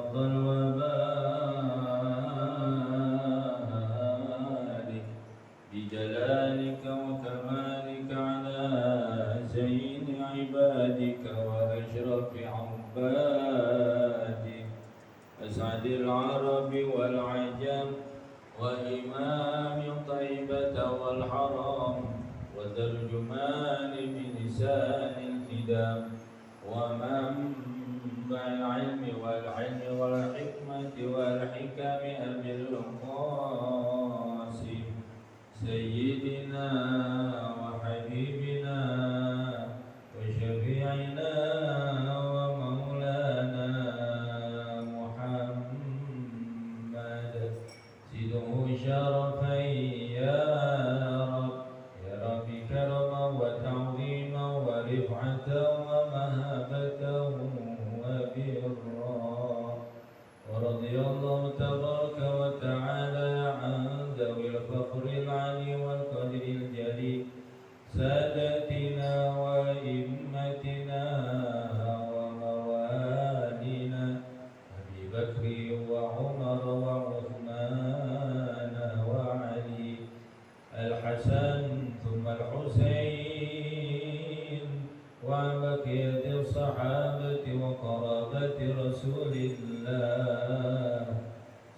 رفض الوبال بجلالك وكمالك على سيد عبادك وأشرف عبادك أسعد العرب والعجم وإمام طيبة والحرم وترجمان بلسان الكتاب ومنبع العلم والعلم والحكمة والحكم أبي القاسم سيدنا وحبيبنا وشفيعنا ومولانا محمد زده شرفا يا رب كرما وتعظيما ورفعة ومهابة وبرا ورضي الله تبارك وتعالى عن ذوي الفخر العلي والقدر الجليل سادتنا وإمتنا وموالينا أبي بكر وعمر وعثمان وعلي الحسن ثم الحسين وبقية الصحابة وقرابة رسول الله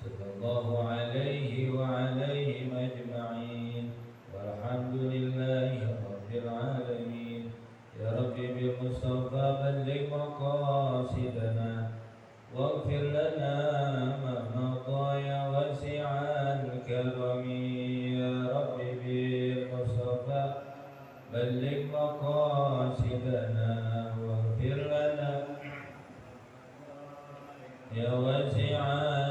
صلى الله عليه وعليهم أجمعين والحمد لله رب العالمين. يا رب بالمصطفى بلغ مقاصدنا واغفر لنا ما مضى يا واسع الكرم. يا رب بالمصطفى بلغ مقاصدنا واغفر لنا يا واسع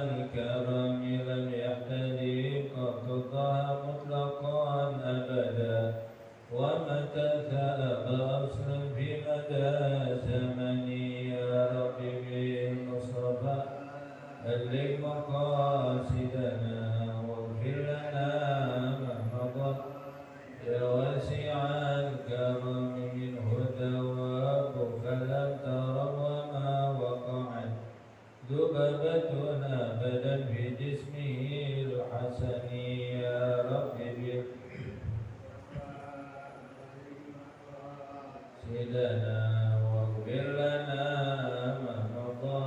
الكرم. لم يحتدي قط طه مطلقا أبدا ومتى ثاب أصلا في مدى زمني. يا رب بالمصطفى بلغ مقاصدنا واغفر لنا ما مضى يا واسع الكرم. منه ثوابك لم تر وما وقعت ذبابتنا أبدا في جسمه الحسن. يا رب سيدنا واغفر لنا ما مضى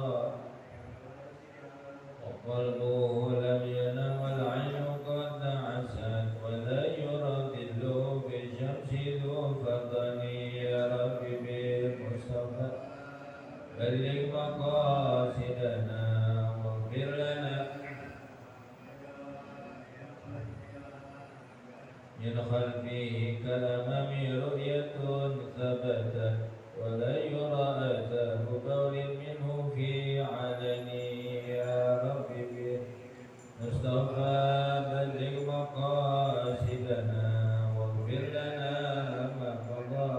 وقلبه لم ينم والعين قد عست ولا يرى ظله في الشمس ذو فضل. يا رب بالمصطفى بلغ مقاصدنا واغفر لنا من خلفه كالأمام رؤية ثبتت ولا يرى أثر بول منه في علن. يا رب بالمصطفى بلغ مقاصدنا واغفر لنا ما مضى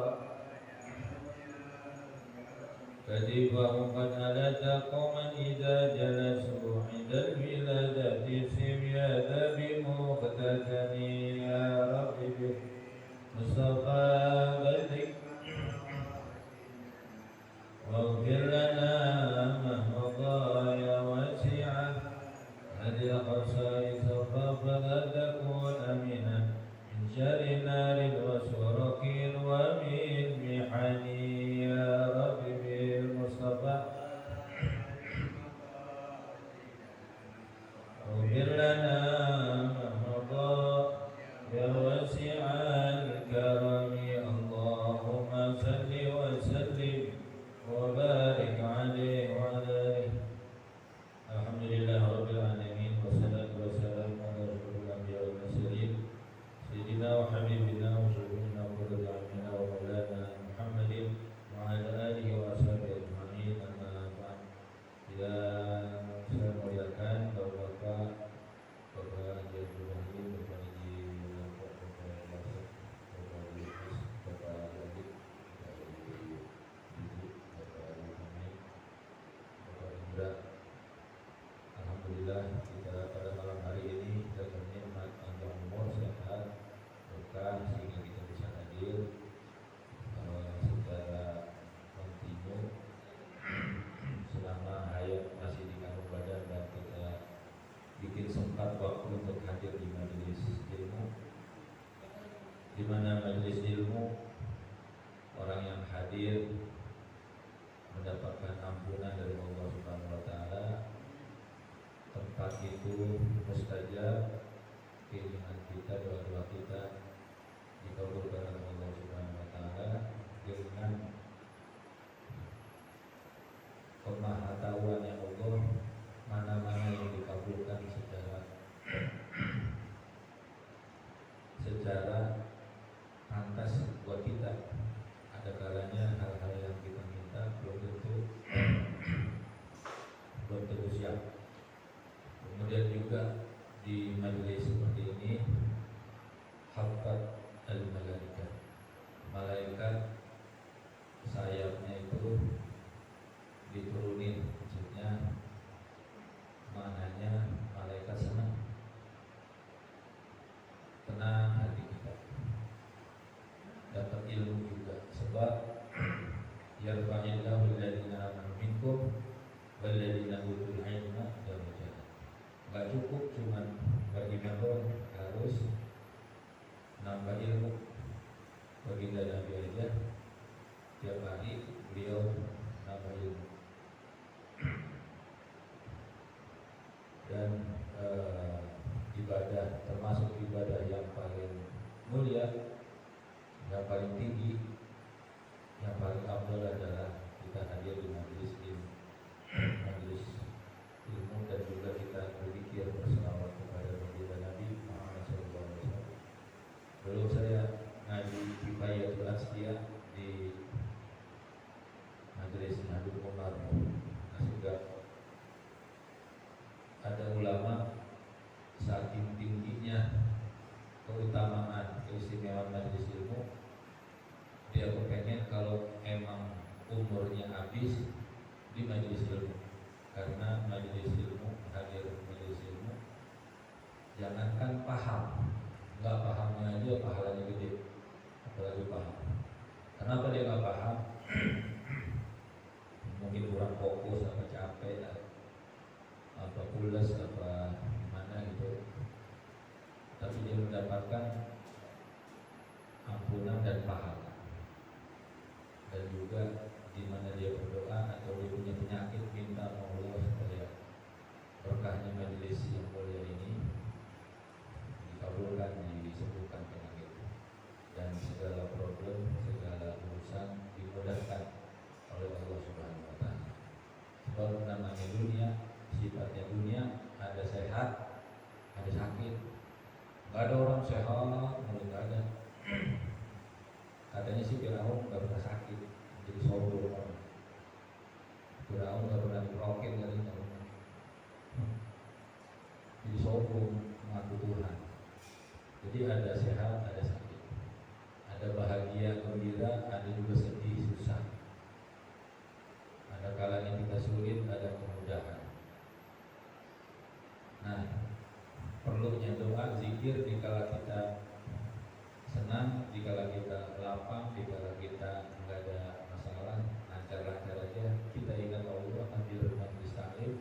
كتفه قد ألت قوما إذا جلسوا عند الولادة سمياذ بمقتتن. يا رب mana majelis ilmu, orang yang hadir mendapatkan ampunan dari Allah Subhanahu wa taala. Tempat itu mustajab, keinginan kita, doa-doa kita dikabulkan oleh Allah Subhanahu wa taala dengan pemahatauan yang Allah mana-mana yang dikabulkan secara pantas buat kita. Ada kalanya hal-hal yang kita minta belum tentu siap. Kemudian juga di majelis seperti ini hafat al-malaikat, malaikat sayapnya itu diturunin, maksudnya maknanya malaikat senang, tenang hati kita, dapat ilmu juga. Sebab yarfa'illahu alladziina aamanu minkum walladziina utul ilma darajat. Enggak cukup cuman beriman doang, harus nambah ilmu. Baginda Nabi aja tiap hari beliau nambah ilmu. Dan ibadah, termasuk ibadah yang paling mulia, yang paling tinggi, yang paling afdal adalah kita hadir di majelis ilmu, dan juga kita berzikir berselawat kepada baginda Nabi Muhammad SAW. Dulu saya ngaji Kifayatul Asqiya di majelis Nahdlatul Umar. Nah, juga ada ulama saking tingginya keutamaan, keistimewaan majelis ilmu, dia kepengen kalau emang umurnya habis di majelis ilmu. Karena majelis ilmu, hadir majelis ilmu, jangankan paham, nggak pahamnya aja pahalanya gede, apalagi paham. Kenapa dia nggak paham? Mungkin kurang fokus, apa capek, apa pulas, apa gimana gitu. Tapi dia mendapatkan ampunan dan pahala. Dan juga di mana dia berdoa atau dia punya penyakit, minta Allah supaya berkahnya majelis yang mulia ini dikabulkan, disembuhkan penyakit, dan segala problem, segala urusan dimudahkan oleh Allah Subhanahu wa taala. Sebab namanya dunia, sifatnya dunia, ada sehat, ada sakit. Gak ada orang sehat, mulut gak ada. Katanya sih Firaun gak pernah sakit, jadi sombong orang. Firaun gak pernah diprokin kali, gak pernah. Jadi sombong, mengaku Tuhan. Jadi ada sehat, ada sakit, ada bahagia, gembira, ada juga sedih, susah. Ada kalanya kita sulit, ada kemudahan. Nah, perlunya doa, zikir dikala kita senang, dikala kita lapang, dikala kita nggak ada masalah, lancar-lancar aja. Kita ingat Allah hadir majelis taklim.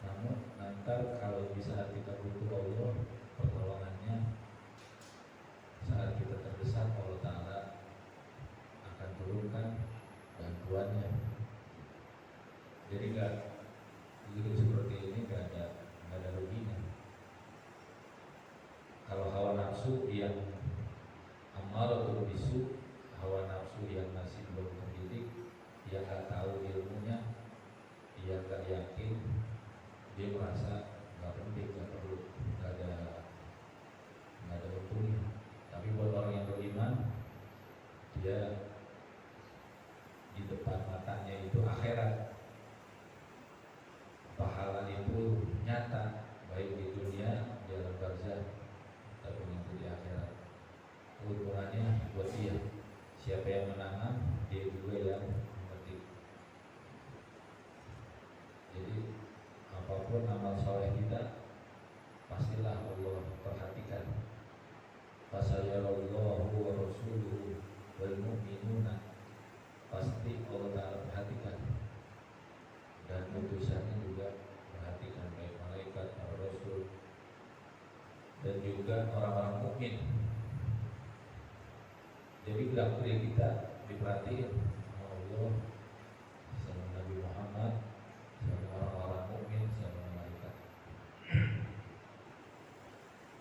Namun nanti kalau di saat kita butuh Allah pertolongannya, saat kita terdesak, Allah Ta'ala akan turunkan bantuannya. Jadi nggak zikir seperti ini nggak ada ruginya. Kalau hawa nafsu yang amaratul bisu, hawa nafsu yang masih belum terdidik, dia nggak tahu ilmunya, dia nggak yakin, dia merasa nggak penting, nggak perlu, nggak ada untungnya. Tapi buat orang yang beriman, dia di depan matanya itu akhirat, pahala itu nyata, baik di dunia, di alam barzah, tapi nanti di akhirat. Keuntungannya buat dia. Siapa yang menanam, dia juga yang memetik. Jadi apapun amal soleh kita, pastilah Allah perhatikan. Fasayarallahu wa rasuluhu wal mu'minuna, pasti Allah Ta'ala perhatikan. Dan putusannya juga perhatikan, baik malaikat, para rasul, dan juga orang-orang mukmin. Jadi gerak-gerik kita diperhatiin sama Allah, sama Nabi Muhammad, sama orang-orang mukmin, sama malaikat.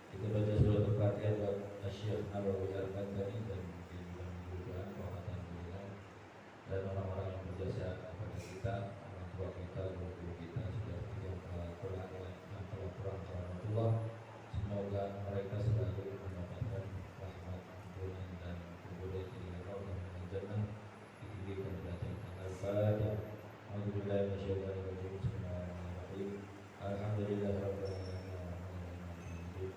Kita baca surat Al-Fatihah buat Syekh Nawawi Al-Albani dan juga Alhamdulillah, dan orang-orang yang berjasa kepada kita, orang tua kita, guru kita, saudara yang telah kurang rahmatullah. Semoga mereka selalu mendapatkan rahmat ampunan dan kemudian dengan Allah dan jannah ditinggikan derajat. Al-Fatihah. Alhamdulillah masyaallah bismillahirrahmanirrahim. Alhamdulillahirabbil alamin.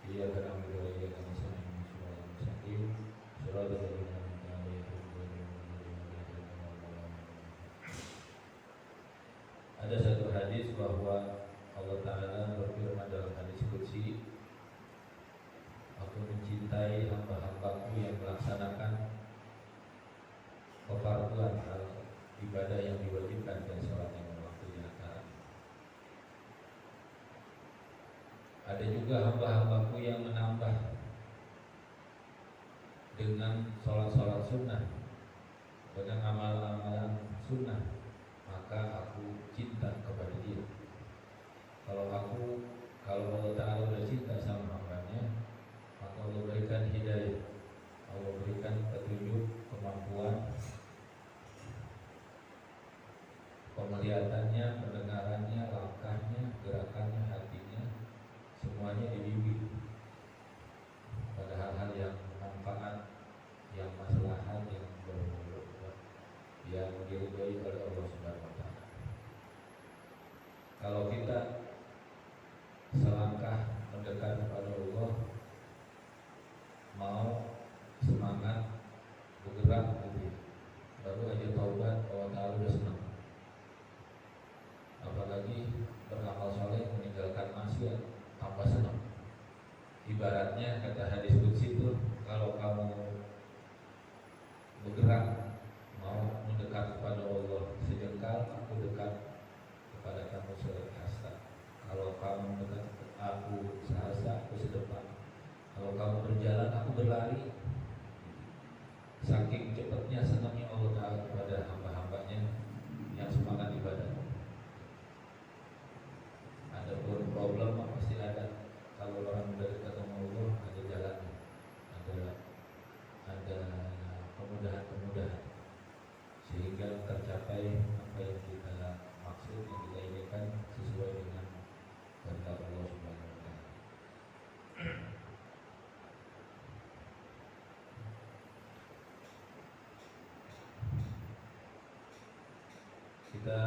Iyyaka na'budu wa iyyaka nasta'in. Shiratal ladzina an'amta 'alaihim ghairil maghdubi 'alaihim. Ada satu hadis bahwa Allah Ta'ala berfirman dalam hadis qudsi, aku mencintai hamba-hambaku yang melaksanakan kefarduan ibadah yang diwajibkan dan sholat yang waktu di antara. Ada juga hamba-hambaku yang menambah dengan sholat-sholat sunnah, dengan amal-amalan sunnah, maka aku cinta kepada dia. Kalau Allah Ta'ala sudah cinta sama hambanya, maka Allah berikan hidayah, Allah berikan petunjuk, kemampuan, penglihatannya, pendengarannya, langkahnya, gerakannya, hatinya, semuanya dibimbing pada hal-hal yang manfaat, yang maslahat, yang bermanfaat, yang diridhai oleh Allah Subhanahu wa Ta'ala. Kalau kita selangkah mendekat kepada Allah, mau semangat bergerak gitu, baru aja taubat, Allah Ta'ala udah senang. Apalagi beramal soleh, meninggalkan maksiat, tambah senang. Ibaratnya kata hadis qudsi itu, kalau kamu bergerak mau mendekat kepada Allah sejengkal, aku dekat kepada kamu sehasta. Kalau kamu mendekat aku sehasta, aku sedepan. Kalau kamu berjalan, aku berlari. Saking cepatnya senangnya Allah Ta'ala kepada hamba-hambanya yang semangat ibadah. Adapun problem pasti ada. Kalau orang sudah dekat sama Allah, ada jalannya, ada kemudahan-kemudahan, sehingga tercapai apa yang kita maksud, yang kita inginkan sesuai dengan kehendak Allah Subhanahu wa Ta'ala. Kita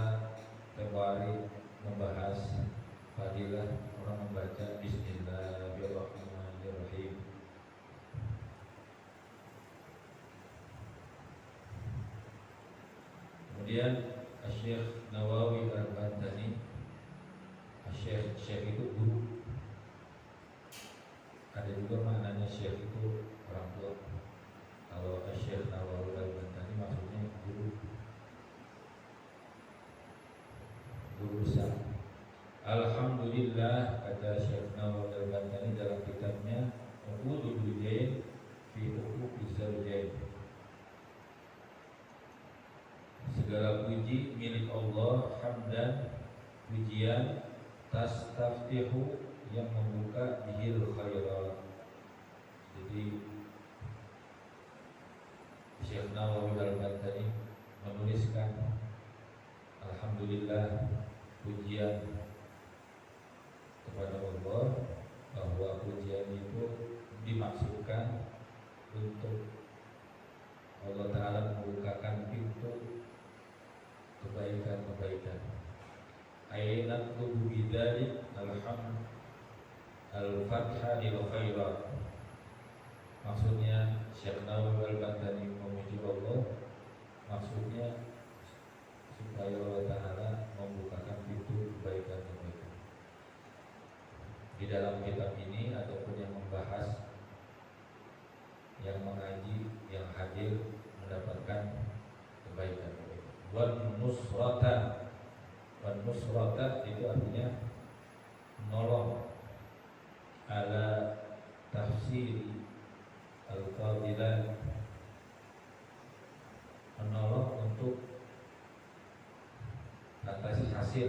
tempoh hari membahas fadilah orang membaca Bismillahirrahmanirrahim. Kemudian Syekh Nawawi Al-Albani, Syekh itu guru. Ada juga maknanya Syekh itu orang tua. Kalau Syekh Nawawi Al-Albani maksudnya guru besar. Alhamdulillah, kata Syekh Nawawi Al-Albani dalam kitabnya Uqudul Jain fi Uquqiz Zawjain. Segala puji milik Allah, hamdan, pujian, tastaftihu, yang membuka bihil khairat. Jadi Syekh Nawawi Al-Albani menuliskan, alhamdulillah, pujian kepada Allah, bahwa pujian itu dimaksudkan untuk Allah Ta'ala membukakan pintu kebaikan-kebaikan. Ayat tubuh bidalik alhamd al-fatha lil khairat. Maksudnya Syekh Nawawi Al-Albani memuji Allah, maksudnya supaya Allah Ta'ala membukakan pintu kebaikan-kebaikan. Di dalam kitab ini ataupun yang membahas, yang mengaji, yang hadir mendapatkan kebaikan. Wan nusrata itu artinya menolong, ala tafsiri al-fadilat menolong untuk atasi hasil,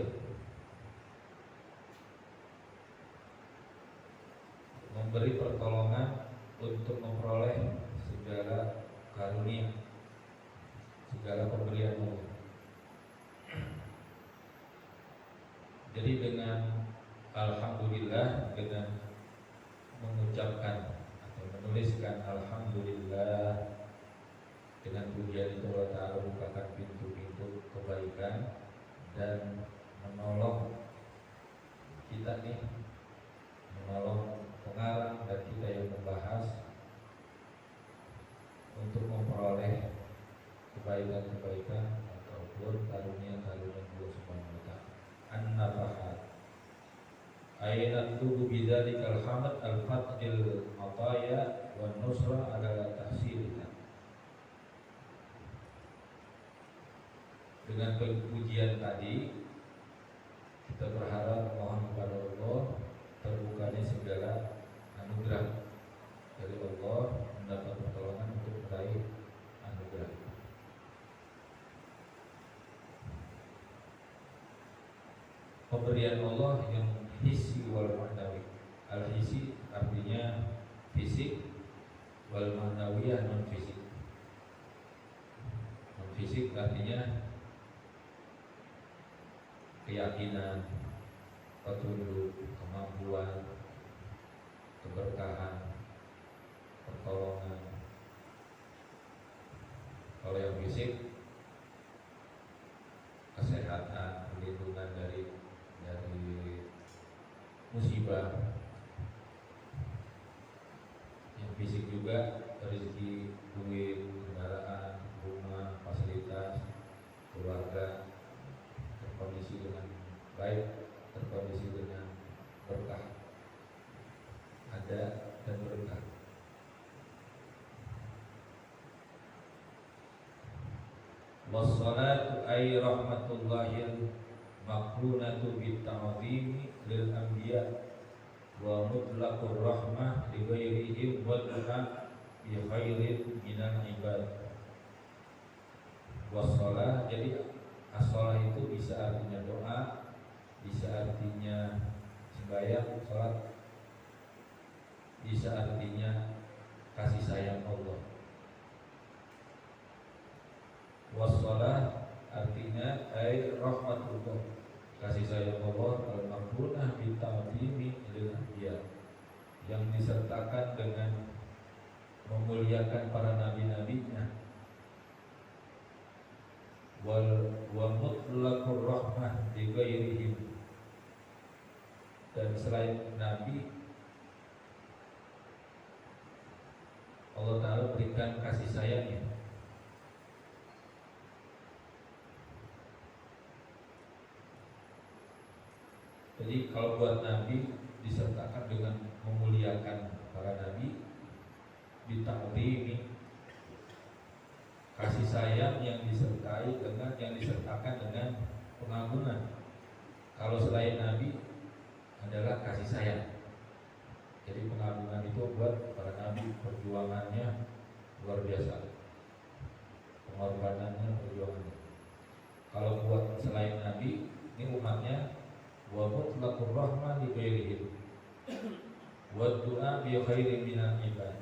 memberi pertolongan untuk memperoleh segala karunia, segala pemberian Allah. Jadi dengan alhamdulillah, dengan mengucapkan atau menuliskan alhamdulillah, dengan pujian itu Allah Ta'ala bukakan pintu-pintu kebaikan dan menolong kita nih, menolong pengarang dan kita yang membahas untuk memperoleh kebaikan-kebaikan ataupun karunia-karunia Allah Subhanahu wa Ta'ala. An-nafahat ayat tubuh bidzalikal hamd al-fadil ataya wa nusra ala tahsilina. Dengan pujian tadi kita berharap mohon kepada Allah terbukanya segala anugerah dari Allah, mendapat pertolongan untuk meraih anugerah. Pemberian Allah yang hissi wal ma'nawi. Al-hissi artinya fisik, wal ma'nawiyah non fisik. Non fisik artinya keyakinan, petunjuk, kemampuan, keberkahan, pertolongan. Kalau yang fisik, kesehatan, perlindungan dari musibah. Yang fisik juga rezeki, duit, kendaraan, rumah, fasilitas, keluarga terkondisi dengan baik, terkondisi dengan berkah, ada dan berkah. Wassalatu ay rahmatullahil maqrunatu bitta'zimi lil anbiya wa mutlaqur rahmah li ghairihim wa du'a bi khairin minal ibad. Wassalah, jadi as-shalah itu bisa artinya doa, bisa artinya sembahyang, sholat, bisa artinya kasih sayang Allah. Wassalah artinya ay rahmatullah, kasih sayang Allah al-maqrunah bi ta'zimi lil anbiya, yang disertakan dengan memuliakan para nabi-nabinya, wa mutlaqur rahmah li ghairihim, dan selain nabi Allah Ta'ala berikan kasih sayangnya. Jadi kalau buat nabi disertakan dengan memuliakan para nabi, bita'zimi, kasih sayang yang disertakan dengan pengagungan. Kalau selain nabi adalah kasih sayang. Jadi pengagungan itu buat para nabi, perjuangannya luar biasa, pengorbanannya, perjuangannya. Kalau buat selain nabi, ini umatnya wa mutlaqur rahmah li ghairihim wa du'a bi khairin minal ibad.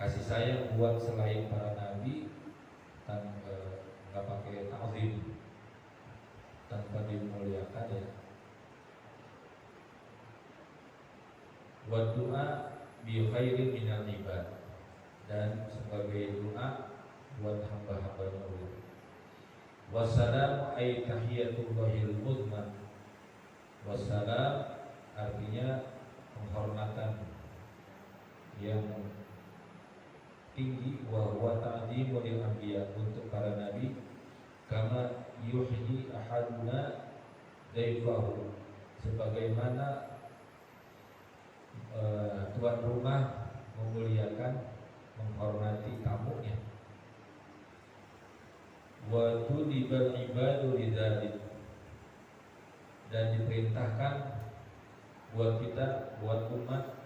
Kasih sayang buat selain para nabi nggak pakai ta'zim, tanpa dimuliakan ya. Wa du'a bi khairin minal ibad, dan sebagai doa buat hamba-hambanya Allah. Wassalam ay tahiyatullahil muzman. Wassalam artinya penghormatan yang tinggi, wa huwa ta'dhimu lil anbiya, untuk para nabi, kama yuhyi ahaduna daifahu, sebagaimana tuan rumah memuliakan, menghormati tamunya. Wa tudibal ibadu lidzalik, dan diperintahkan buat kita, buat umat,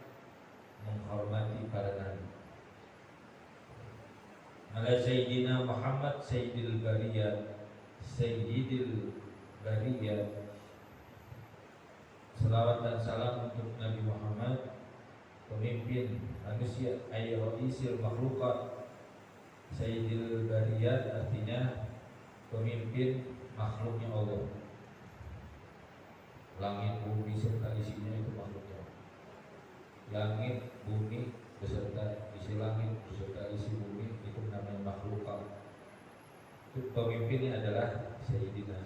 menghormati para nabi. ala sayyidina Muhammad sayyidil bariyat. Salawat dan salam untuk Nabi Muhammad, pemimpin manusia, ayyisil makhlukat. Sayyidil bariyat artinya pemimpin makhluknya Allah. Langit bumi serta isinya itu makhluknya. Langit bumi beserta isi langit beserta isi bumi itu namanya makhlukat. Itu pemimpinnya adalah Sayyidina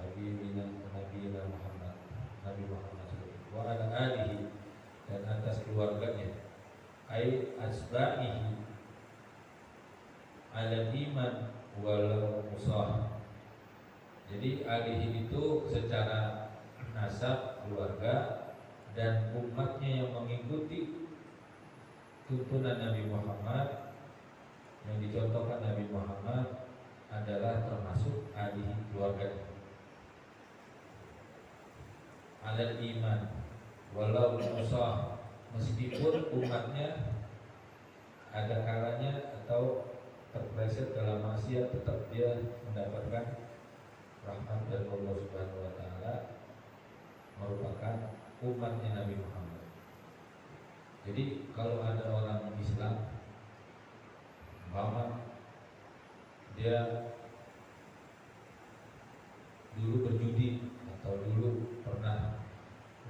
Nabi Muhammad wa ala alihi, dan atas keluarganya, ai asba'ihi ala iman walau musah. Jadi alihi itu secara nasab keluarga dan umatnya yang mengikuti tuntunan Nabi Muhammad, yang dicontohkan Nabi Muhammad adalah termasuk alihi keluarganya. Alal iman walau musah, meskipun umatnya ada kalanya atau terpleset dalam maksiat, tetap dia mendapatkan rahmat dari Allah Subhanahu wa taala, merupakan umatnya Nabi Muhammad. Jadi kalau ada orang Islam Muhammad, dia dulu berjudi atau dulu pernah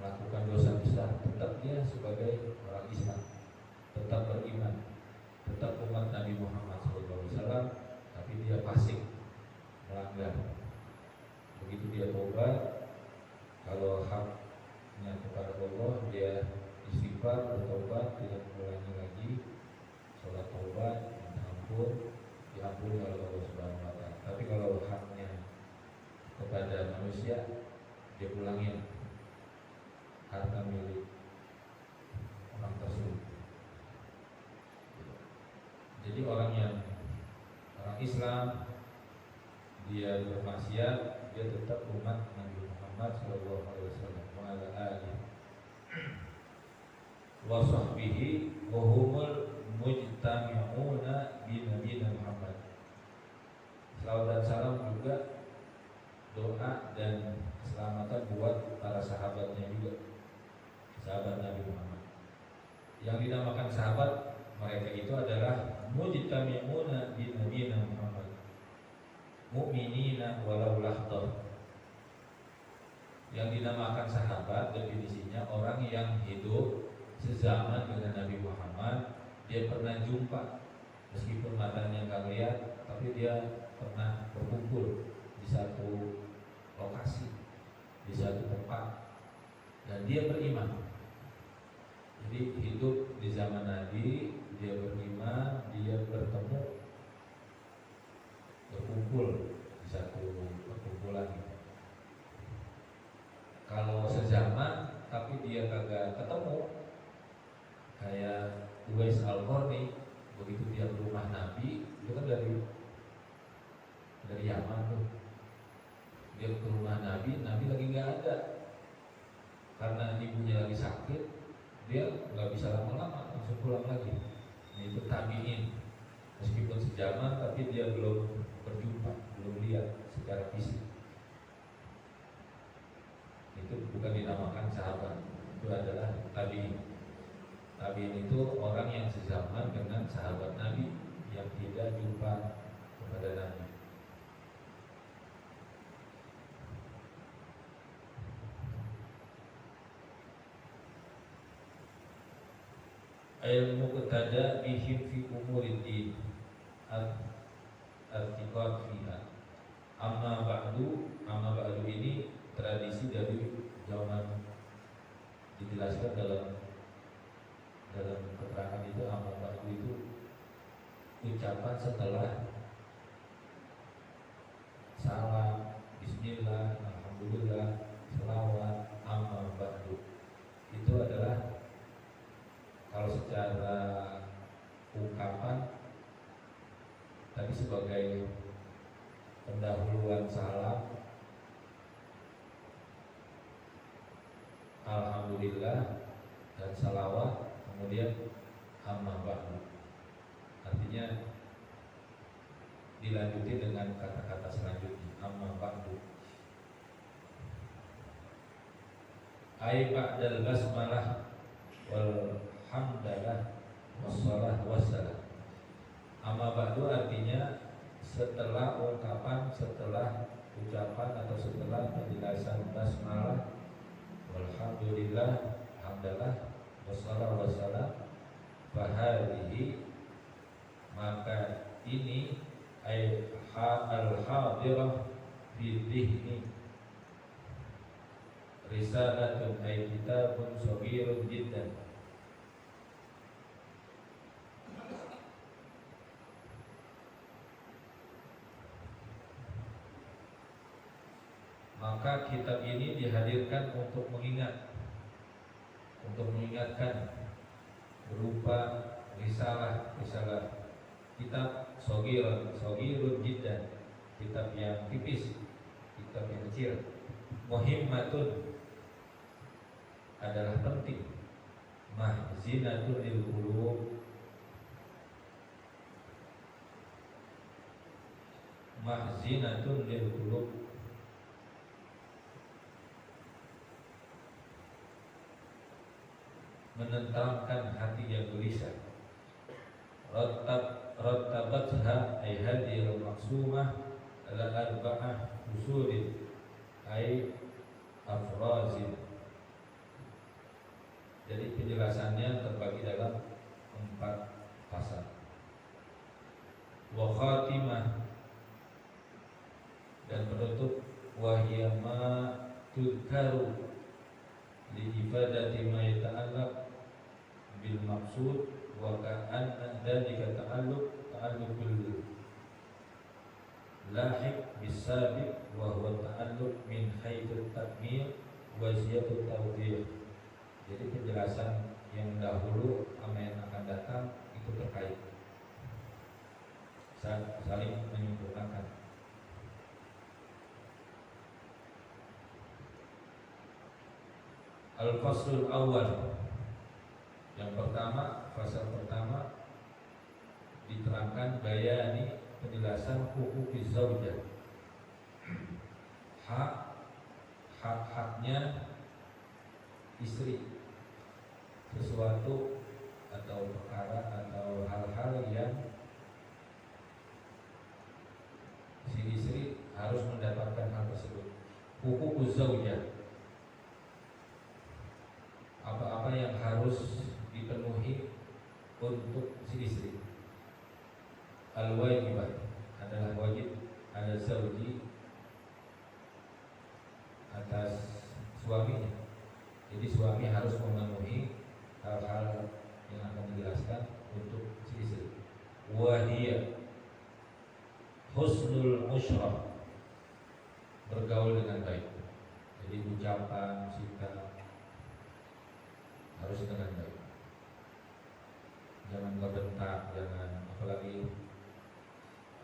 melakukan dosa besar, tetap dia sebagai orang Islam, tetap beriman, tetap umat Nabi Muhammad SAW, tapi dia fasik, melanggar. Begitu dia tobat, kalau haknya kepada Allah, dia istighfar, bertobat, tidak mengulangi lagi, sholat tobat, minta ampun, diampuni oleh Allah Subhanahu wa taala. Tapi kalau haknya kepada manusia, dia ulangin harta milik orang tersebut. Jadi orang Islam, dia bermaksiat, dia tetap umat Nabi Muhammad SAW wa ala alihi wa sahbihi wa humul mujtami'una bi Nabi Muhammad. Salawat dan salam juga doa dan keselamatan buat para sahabatnya juga, sahabat Nabi Muhammad. Yang dinamakan sahabat mereka itu adalah mujtami'una bi Nabi Muhammad, mu'minina walau lahdah. Yang dinamakan sahabat definisinya orang yang hidup sezaman dengan Nabi Muhammad, dia pernah jumpa, meskipun matanya nggak lihat, tapi dia pernah berkumpul di satu lokasi, di satu tempat, dan dia beriman. Jadi hidup di zaman Nabi, dia beriman, dia bertemu, berkumpul di satu perkumpulan. Kalau sezaman tapi dia kagak ketemu, kayak Uwais Al-Qarni, begitu dia ke rumah Nabi, itu kan dari Yaman tuh. Dia ke rumah Nabi, Nabi lagi nggak ada, karena ibunya lagi sakit, dia nggak bisa lama-lama, langsung pulang lagi. Ini itu tabiin, meskipun sejaman, tapi dia belum berjumpa, belum lihat secara fisik. Itu bukan dinamakan sahabat, itu adalah tabiin. Tabiin itu orang yang sezaman dengan sahabat Nabi yang tidak jumpa kepada Nabi. Al-muqtada bihim fi umurid din al-tiqat fiha. Amma ba'du ini tradisi dari zaman, dijelaskan dalam keterangan itu. Amma ba'du itu ucapan setelah salam, bismillah, alhamdulillah, selawat. Amma ba'du itu adalah, kalau secara ungkapan tadi sebagai pendahuluan salam, alhamdulillah dan salawat, kemudian amma ba'du. Artinya dilanjuti dengan kata-kata selanjutnya. Amma ba'du. Ai ba'dal basmalah wal hamdalah wassalah wassalam. Amma ba'du artinya setelah ungkapan, setelah ucapan atau setelah penjelasan basmalah, walhamdulillah, hamdalah, wassalah wassalam, fahadihi, maka ini al-hadirah fi dhihni risalatun ay kitabun saghirun jiddan. Maka kitab ini dihadirkan untuk mengingatkan berupa risalah kitab saghirun jiddan, kitab yang tipis, kitab yang kecil. Muhimmatun adalah penting, mahzinatun lil qulub, mahzinatun lil qulub, menenteramkan hati yang gelisah. Rattabatha ay hadhihi al-maqsumah ala arba'ah usulin ay afrazin. Jadi penjelasannya terbagi dalam 4 pasal. Wa khatimah, dan penutup, wa hiya ma tudkaru li ifadati ma yata'allaq bil maqsud wa ka'anna dzalika ta'alluqul lahiq bis sabiq wa huwa ta'alluq min haitsu takmil wa ziyadatu tawdih. Jadi penjelasan yang dahulu sama yang akan datang itu terkait, saling menyempurnakan. Al-faslul awal, yang pertama, fasal pertama diterangkan bayani, penjelasan huquqiz zaujah, hak-haknya istri, sesuatu atau perkara atau hal-hal yang si istri harus mendapatkan hal tersebut. Huququz zaujah, apa-apa yang harus dipenuhi untuk si istri. Al-wajibah adalah wajib ada zauji atas suaminya. Jadi suami harus memenuhi hal-hal yang akan dijelaskan untuk si istri. Wahiyya husnul ushrah, bergaul dengan baik. Jadi ucapan, sikap harus dengan baik. Jangan ngebentak, jangan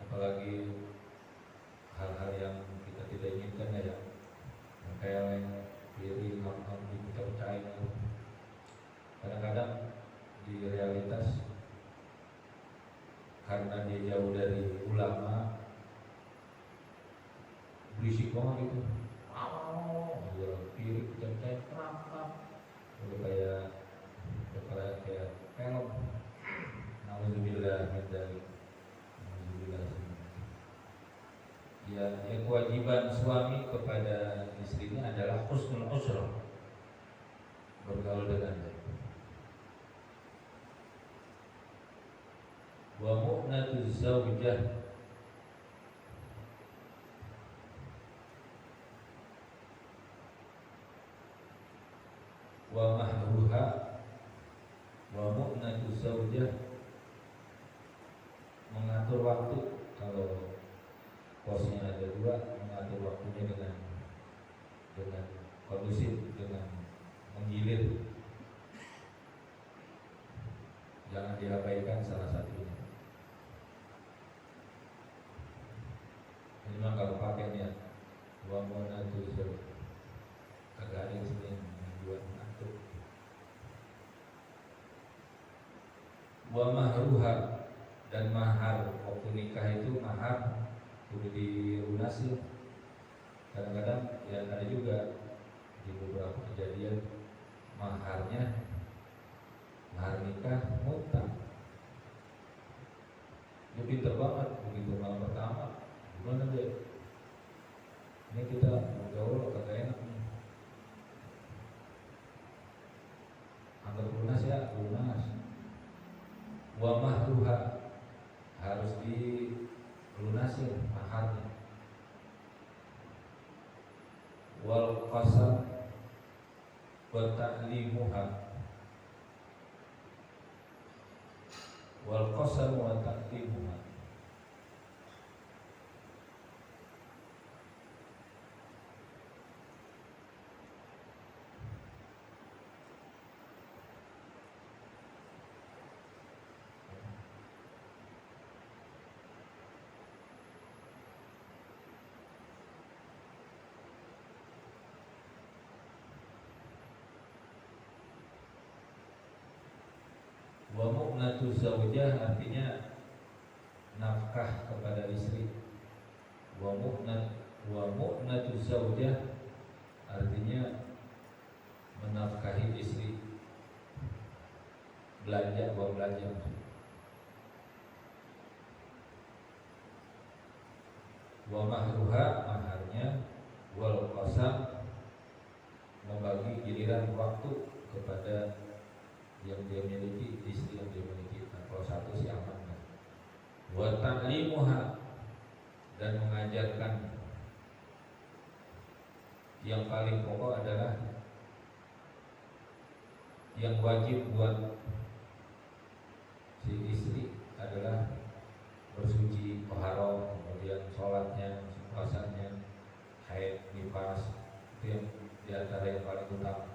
apalagi hal-hal yang kita tidak inginkan ya, yang kayak diri ngomong dipercaya. Kadang-kadang di realitas karena dia jauh dari ulama, berisik banget gitu. Dia pirik, percaya udah kayak film. Nauzubillah min dzalik. Ya, kewajiban suami kepada istrinya adalah husnul ushrah, bergaul dengan baik. Wa mu'natuz zaujah, wa mahruha, wa mu'natuz zaujah, mengatur waktu. Kalau posnya ada 2, mengatur waktunya dengan kondusif, dengan menggilir. Jangan diabaikan salah satunya. Ini mah kalau pakai niat wa mu'natuz zaujah, agak ada di sini yang buat mengatur. Wa mahruha, dan mahar, waktu nikah itu mahar kudu dilunasi. Kadang-kadang ya ada juga di beberapa kejadian mahar nikah mutang. Dia pinter banget begitu malam pertama. Gimana deh? Ini kita gaul kagak enak nih. Anggap lunas ya, lunas. Wa mahruha, harus dilunasin maharnya. Wal qasam wa ta'limuha, wal qasam wa ta'limuha. Wa mu'natu zaujah artinya nafkah kepada istri. Wa mu'natu zaujah artinya menafkahi istri. Belanja, uang belanja. Wa mahruha, maharnya. Wal qasam, membagi giliran waktu kepada yang dia miliki, istri yang dia miliki. Nah, kalau satu sih aman. Wa ta'limuha, dan mengajarkan. Yang paling pokok adalah yang wajib buat si istri adalah bersuci, toharoh, kemudian sholatnya, puasanya, haid, nifas, itu yang diantara yang paling utama.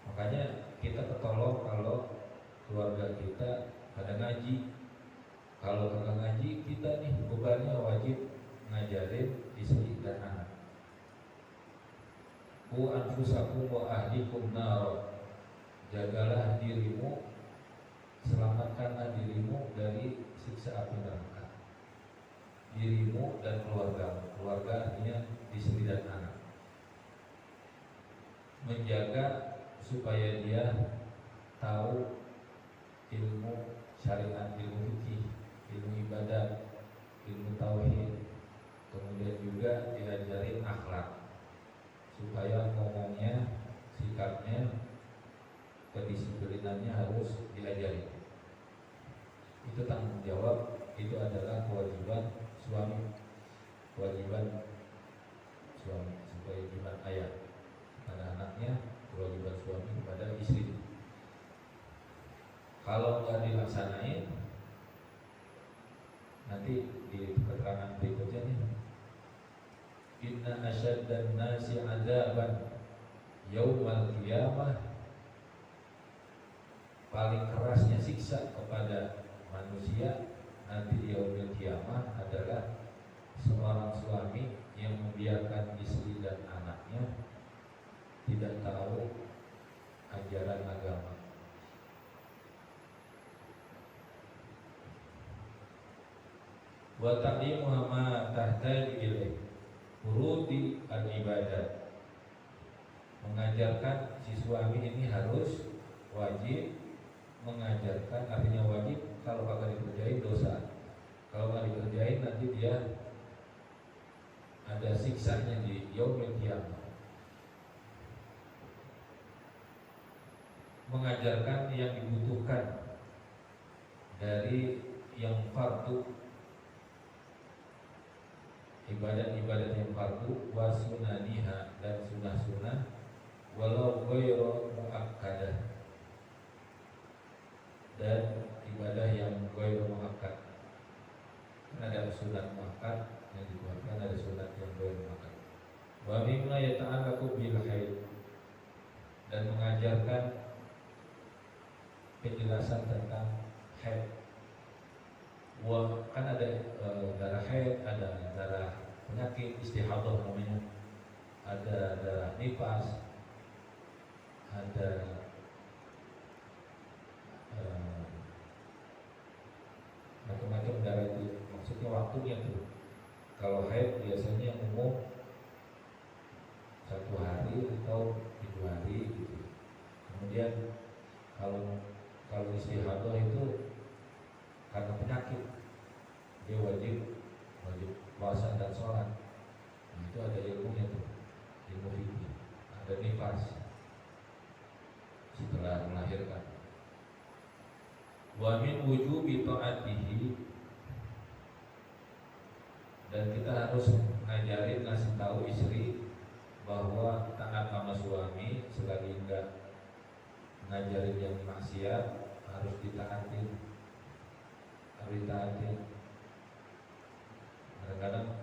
Makanya kita ketolong kalau keluarga kita pada ngaji. Kalau kagak ngaji, kita nih bebannya wajib ngajarin istri dan anak. Ku anfusakum wa ahlikum nar, jagalah dirimu, selamatkanlah dirimu dari siksa api neraka. Dirimu dan keluargamu. Keluarga artinya istri dan anak. Menjaga supaya dia tahu ilmu syariat, ilmu fikih, ilmu ibadah, ilmu tauhid, kemudian juga diajarin akhlak supaya ngomongnya, sikapnya, kedisiplinannya harus diajari. Itu tanggung jawab, itu adalah kewajiban suami, kewajiban suami, kewajiban ayah pada anaknya, kewajiban suami kepada istri. Kalau nggak dilaksanain, nanti di keterangan berikutnya nih, inna asyaddan nasi adzaban yaumal qiyamah, paling kerasnya siksa kepada manusia nanti di yaumil qiyamah adalah seorang suami yang membiarkan istri dan anaknya tidak tahu ajaran agama. Wa ta'limuha ma tahtaju ilaih furudi al-ibadah, mengajarkan si suami ini harus wajib mengajarkan, artinya wajib, kalau kagak dikerjain dosa, kalau nggak dikerjain nanti dia ada siksanya di yaumil qiyamah. Mengajarkan yang dibutuhkan dari yang fardu, ibadat-ibadat yang fardu, wa sunaniha, dan sunah-sunah, walau ghairu muakkadah, dan ibadah yang ghairu muakkad. Ada sunat muakkad yang dikeluarkan, ada sunat yang ghairu muakkad. Wa mimma yata'allaqu bil haid, dan mengajarkan penjelasan tentang haid. Wah, kan ada darah haid, ada darah penyakit istihadah namanya, ada darah nifas, ada macam-macam darah itu, maksudnya waktunya tuh. Kalau haid biasanya umum 1 hari atau 7 hari gitu. Kemudian kalau istihadah itu karena penyakit dia wajib puasa dan sholat. Nah, itu ada ilmunya tuh, ilmu fikih. Ada nifas setelah melahirkan. Wa min wujubi ta'atihi, dan kita harus ngasih tahu istri bahwa taat sama suami selagi enggak ngajarin yang maksiat harus ditaatin. Kadang-kadang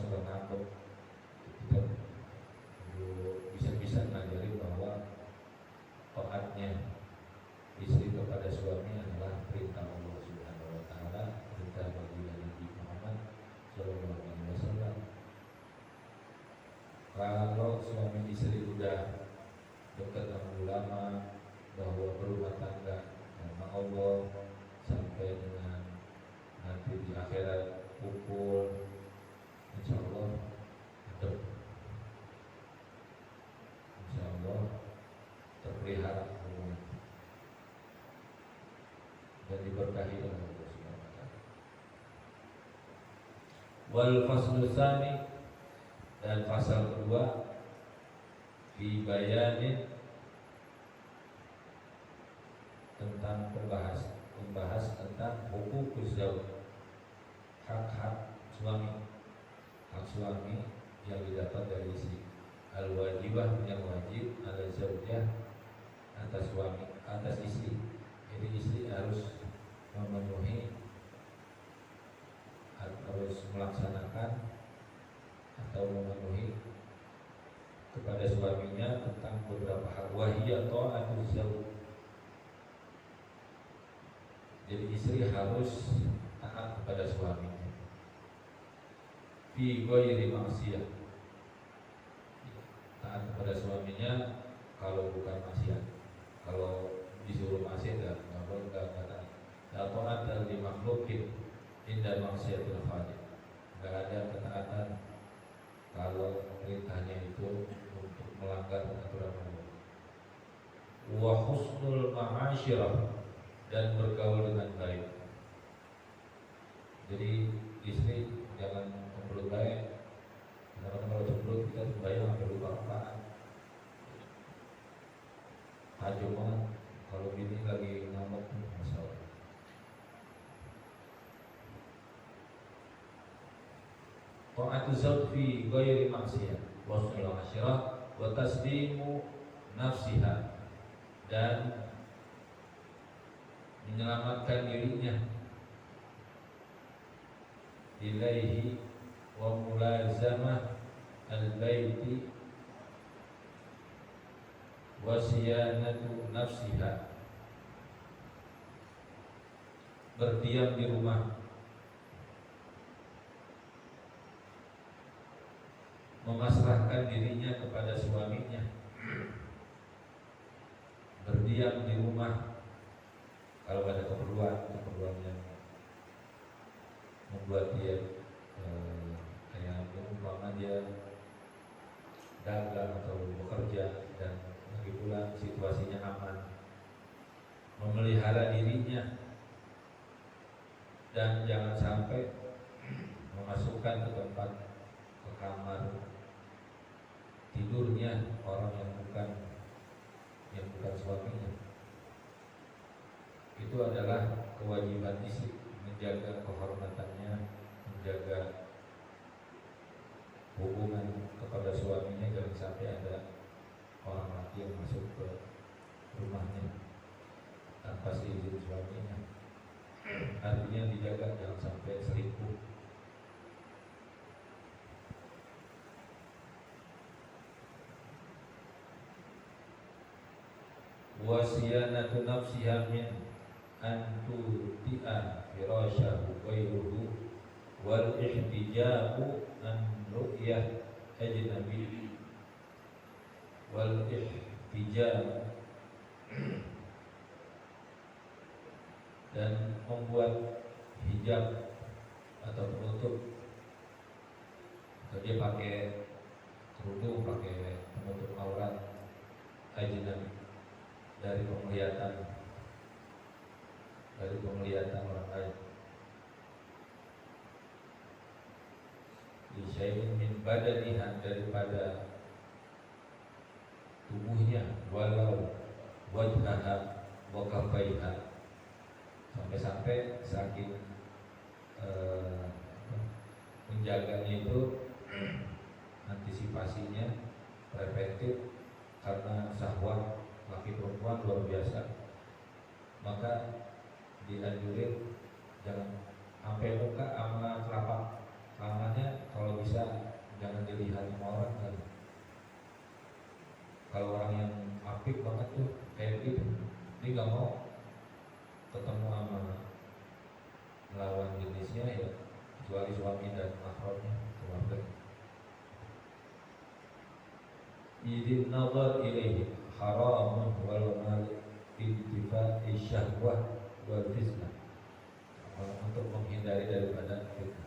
suka ngambek, kita bisa ngajarin bahwa taatnya istri kepada suami adalah perintah Allah Subhanahu wa taala, perintah bagi Nabi Muhammad sallallahu alaihi wasallam. Kalau suami istri udah dekat dengan ulama bahwa berumah tangga sama Allah sampai dengan nanti di akhirat kumpul, insya Allah adem, insya Allah terpelihara hubungan dan diberkahi oleh Allah Subhanahu wa taala. Wal faslu tsani, dan pasal kedua fi bayanin, tentang membahas tentang hukukuz zauj, hak-hak suami, hak suami yang didapat dari istri. Al-wajibah, yang wajib ala zaujah, atas suami, atas istri. Jadi istri harus memenuhi, harus melaksanakan atau memenuhi kepada suaminya tentang beberapa hak. Wahiyya ta'atuz zauj, jadi istri harus taat kepada suaminya fi ghairi maksiyah, taat kepada suaminya kalau bukan maksiat. Kalau disuruh maksiat nggak boleh, nggak taat. La ta'ata li makhluqin inda maksiatil khaliq, nggak ada ketaatan kalau perintahnya itu untuk melanggar aturan Allah. Wa husnul ma'asyirah, dan bergaul dengan baik. Jadi istri jangan cemberut baik. Karena kalau cemberut kita sembahyang sampai lupa apaan. Cuma kalau bini lagi ngambek masalah. Ta'atu zauj fi ghairi maksiyah wa husnul ma'asyirah wa taslimu nafsiha, dan menyelamatkan dirinya ilaihi wa mulazamah al-baiti wa siyanatu nafsiha, berdiam di rumah, memasrahkan dirinya kepada suaminya, berdiam di rumah kalau ada keperluan yang membuat dia kayak umpama dia dagang atau bekerja dan lagi pula situasinya aman, memelihara dirinya dan jangan sampai memasukkan ke tempat, ke kamar tidurnya orang yang bukan suaminya. Itu adalah kewajiban istri, menjaga kehormatannya, menjaga hubungan kepada suaminya, jangan sampai ada orang laki yang masuk ke rumahnya tanpa seizin suaminya. Artinya dijaga jangan sampai selingkuh. Wasiyanatu nafsiha min antu ti'a firasyahu ghairuhu wal ihtijabu an ru'yah ajnabi wal ihtijab, dan membuat hijab atau penutup, atau dia pakai kerudung, pakai penutup aurat ajnabi dari penglihatan orang lain. Di syai'in min badaniha, daripada tubuhnya, walau wajhaha wa kaffaiha, sampai-sampai saking menjaganya itu antisipasinya preventif karena syahwat laki perempuan luar biasa, maka dianjurin jangan sampai muka sama telapak tangannya, kalau bisa jangan dilihat sama orang kan. Kalau orang yang apik banget tuh kayak gitu, dia nggak mau ketemu sama lawan jenisnya ya, kecuali suami dan mahramnya, keluarga. Idin nazar ilaihi haramun wal mal intifa'i syahwah wal fitnah, untuk menghindari daripada fitnah.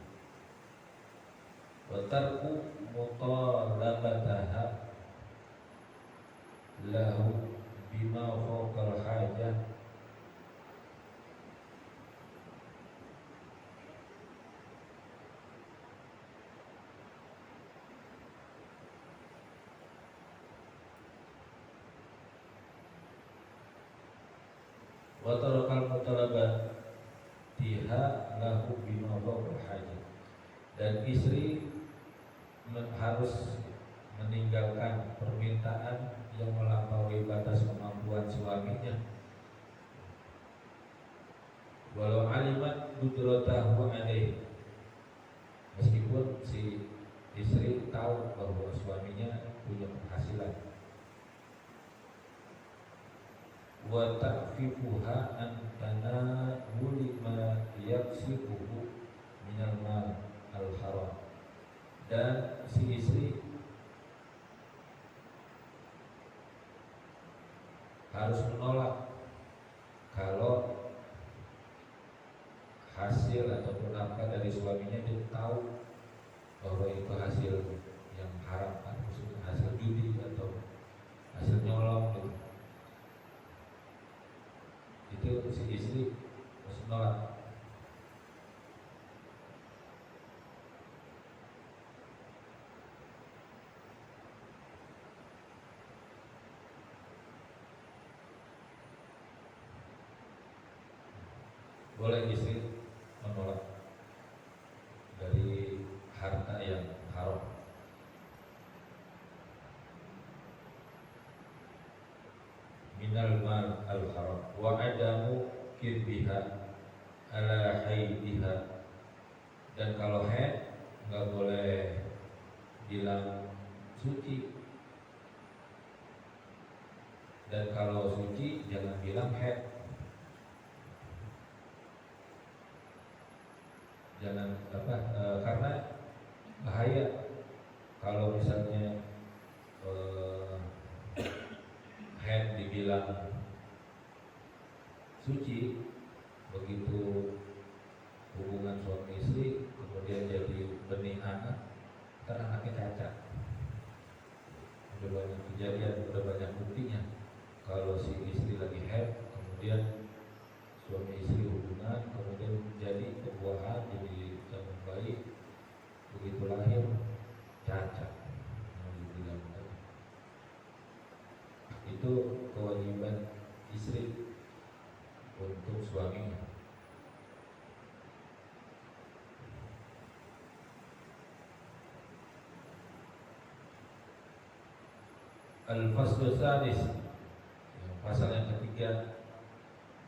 Wa tarku mutalabataha lahu bima fawqal hajah, wa tarakal mutalabatiha lahu bima fawqal hajah, dan istri harus meninggalkan permintaan yang melampaui batas kemampuan suaminya, walau alimat qudratahu alaih, meskipun si istri tahu bahwa suaminya punya penghasilan. Wa ta'fifuha an tanawuli ma yaksibuhu minal mal al haram, dan si istri harus menolak kalau hasil ataupun nafkah dari suaminya dia tahu bahwa itu hasil yang haram, kan maksudnya hasil judi atau hasil nyolong gitu. Itu si istri harus menolak. Boleh istri menolak dari harta yang haram. Minal mal al haram wa adamu kirbiha ala haidiha, dan kalau haid nggak boleh bilang suci, dan kalau suci jangan bilang haid. Jangan karena bahaya kalau misalnya haid dibilang suci, begitu hubungan suami istri kemudian jadi benih anak, ntar anaknya cacat. Udah banyak kejadian, udah banyak buktinya. Kalau si istri lagi haid, kemudian suami istri hubungan, kemudian jadi pembuahan, jadi janin bayi, begitu lahir cacat. Itu kewajiban istri untuk suaminya. Al-Faslu Sadis, pasal yang ketiga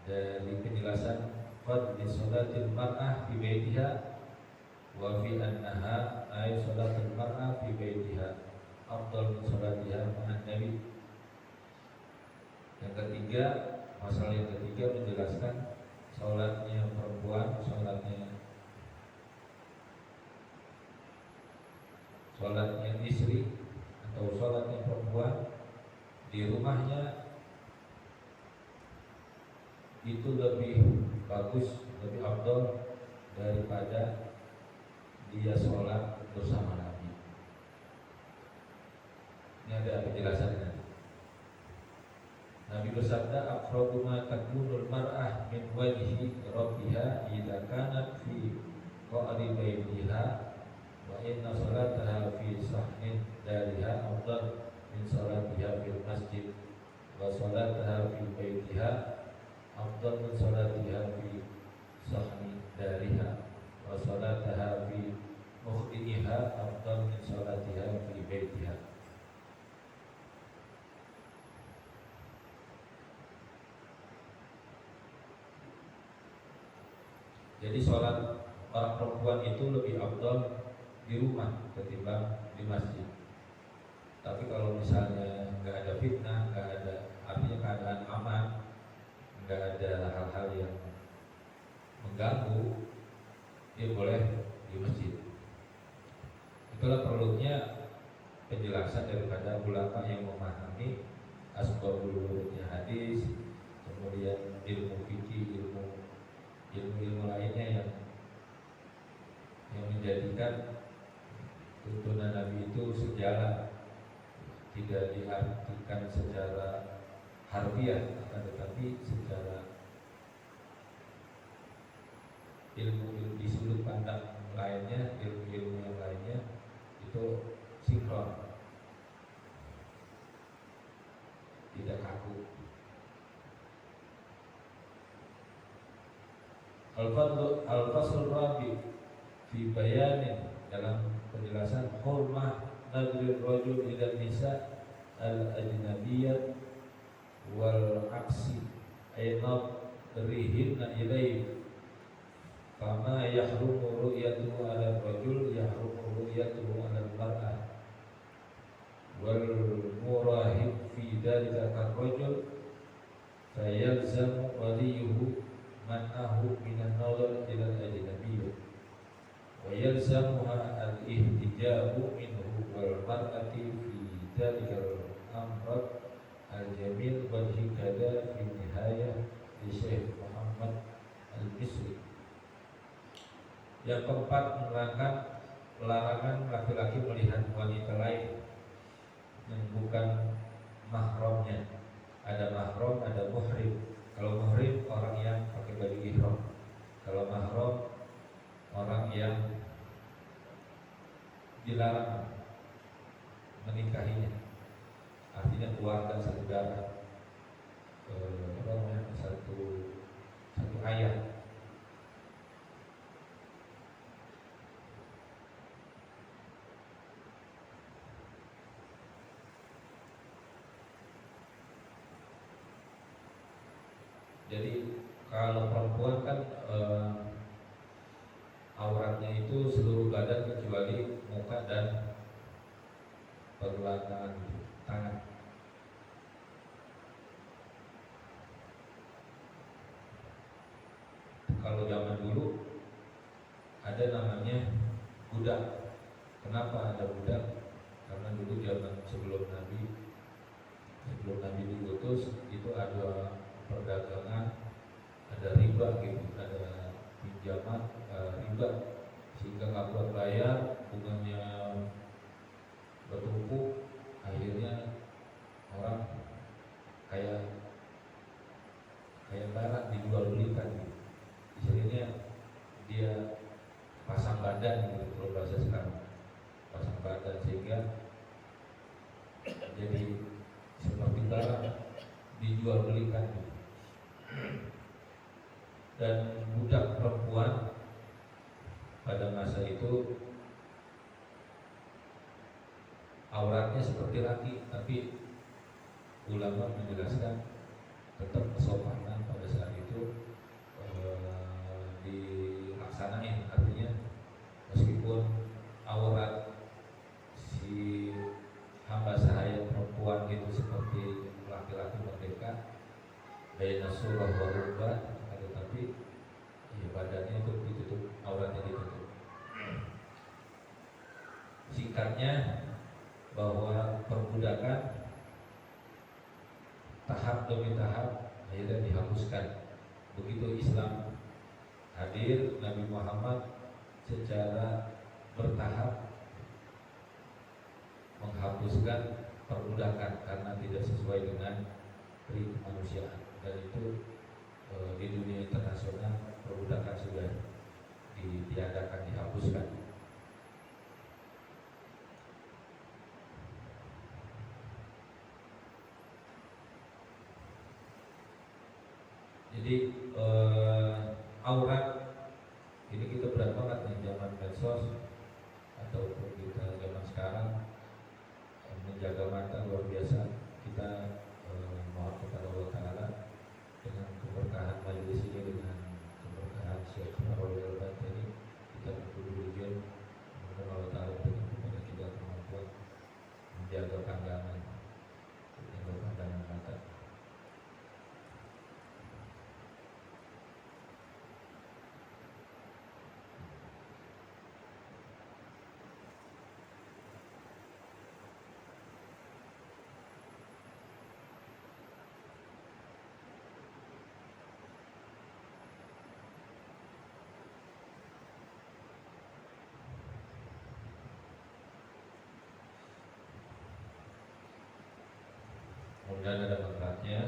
dari penjelasan fadli sholatil mar'ah fi baitiha wa fi annaha ay sholatil mar'ah fi baitiha afdal min sholatiha ma'an nabi. Yang ketiga, pasal yang ketiga menjelaskan sholatnya perempuan, sholatnya istri atau sholatnya perempuan di rumahnya itu lebih bagus, lebih afdal daripada dia sholat bersama Nabi. Ini ada penjelasannya. Nabi bersabda, aqrabu ma takunul mar'ah min wajhi rabbiha idza kanat fi qa'ri baitiha wa inna salataha fi sahnin dariha afdal min salatiha fil masjid wa salataha fi baitiha afdal min salatiha fi sahni dariha wa salataha fi mukhdiha afdal min salatiha fi baitiha. Jadi sholat orang perempuan itu lebih afdal di rumah ketimbang di masjid. Tapi kalau misalnya nggak ada fitnah, nggak ada, artinya keadaan aman, nggak ada hal-hal yang mengganggu, dia boleh di masjid. Itulah perlunya penjelasan daripada ulama yang memahami asbabul wurudnya hadis, kemudian ilmu fikih, ilmu lainnya yang menjadikan tuntunan Nabi itu sejalan, tidak diartikan secara harfiah, tetapi secara ilmu di sudut pandang lainnya, ilmu yang lainnya itu sinkron, tidak kaku. Al-Fasl Rabi fi bayanin, dalam penjelasan hurmah nadrir rajul ila nisa al-ajnabiyyah wal aksi aynad rihinna ilaih fama yahrumu ru'yatuhu ala rajul yahrumu ru'yatuhu ala al-mar'ah wal murahib fi dhalika ar-rajul fayalzamu waliyuhu man'ahu minan nazar ila al-ajnabiyyah wa yalzamuha al-ihtijabu minhu wal mar'ati fi dhalika al-amr al-jamil wajhi kada fi nihayah di Syekh Muhammad Al-Misri. Yang keempat, larangan laki-laki melihat wanita lain yang bukan mahramnya. Ada mahram, ada muhrim. Kalau muhrim orang yang pakai baju ihram. Kalau mahram orang yang dilarang menikahinya. Artinya keluarga satu darah, satu ayah. Jadi kalau perempuan kan auratnya itu seluruh badan kecuali muka dan pergelangan tangan. Kalau zaman dulu ada namanya budak. Kenapa ada budak? Karena dulu zaman sebelum Nabi diutus itu ada perdagangan, ada riba gitu, ada pinjaman riba, sehingga nggak kuat bayar, bunganya bertumpuk, akhirnya orang kayak barang dijual belikan gitu. Istilahnya dia pasang badan gitu, kalau bahasa sekarang pasang badan, sehingga jadi seperti barang dijual belikan gitu. Dan budak perempuan pada masa itu auratnya seperti laki, tapi ulama menjelaskan tetap kesopanan pada saat itu dilaksanain. Artinya meskipun aurat si hamba sahaya perempuan itu seperti laki-laki merdeka, baina surah wa rubah, tetapi ya badannya itu ditutup, auratnya ditutup. Singkatnya bahwa perbudakan tahap demi tahap akhirnya dihapuskan. Begitu Islam hadir, Nabi Muhammad secara bertahap menghapuskan perbudakan karena tidak sesuai dengan pri kemanusiaan, dan itu di dunia internasional perbudakan sudah ditiadakan, dihapuskan. Jadi aurat ini kita berat banget nih zaman medsos ataupun kita zaman sekarang, menjaga mata luar biasa. Kita mohon kepada Allah Ta'ala dengan keberkahan majelis ini, dengan keberkahan Syekh Nawawi Al-Bantani, kita berdua ujian, semoga Allah Ta'ala berikan kepada kita kemampuan menjaga pandangan mata. Kemudian ada manfaatnya,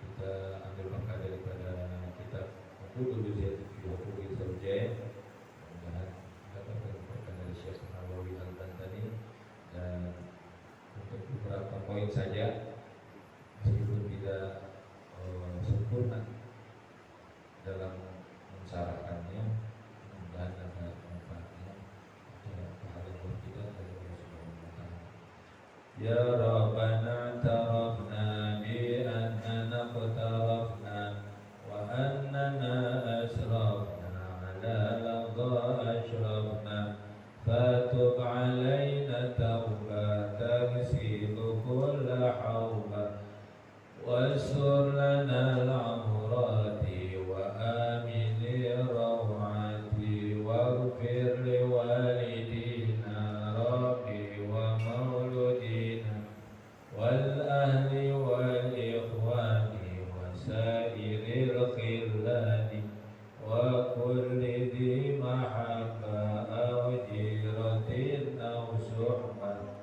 kita ambil berkah daripada kitab Uqudul Zaid fi Huquqil Zawjain. Mudah-mudahan dapat berkah dari Syekh Nawawi Al-Bantani. Dan untuk beberapa poin saja, meskipun tidak sempurna dalam mensyarahkannya, mudah-mudahan ada manfaatnya, ada pahala buat kita dari Allah Subhanahu wa Ta'ala. Ya Rabbana tarafna bi annana qtarafna wa annana asrafna ala ladha ashrafna fatub alayna tawbatan silu kulla hawba wasur lana al-amrati wa amin rawati waghfir li walidina rabbi wa mauludina wal ahli wal ikhwani wa sairil khillani wa kulli dhi mahabba aw jiratin aw suhbah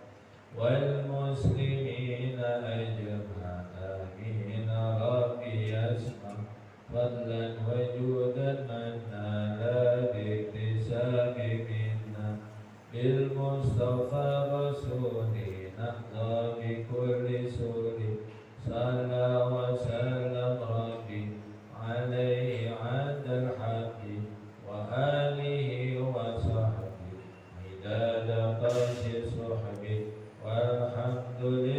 wal muslimina ajma amin rabbi yasma fadlan wa judan manna la biktisabi minna bil mustafa rasuli nahda bi kulli suri salla wa sallam rabbi alaihi adal haqqi wa alihi wa sahbihi midada qasi suhbi walhamdulillah.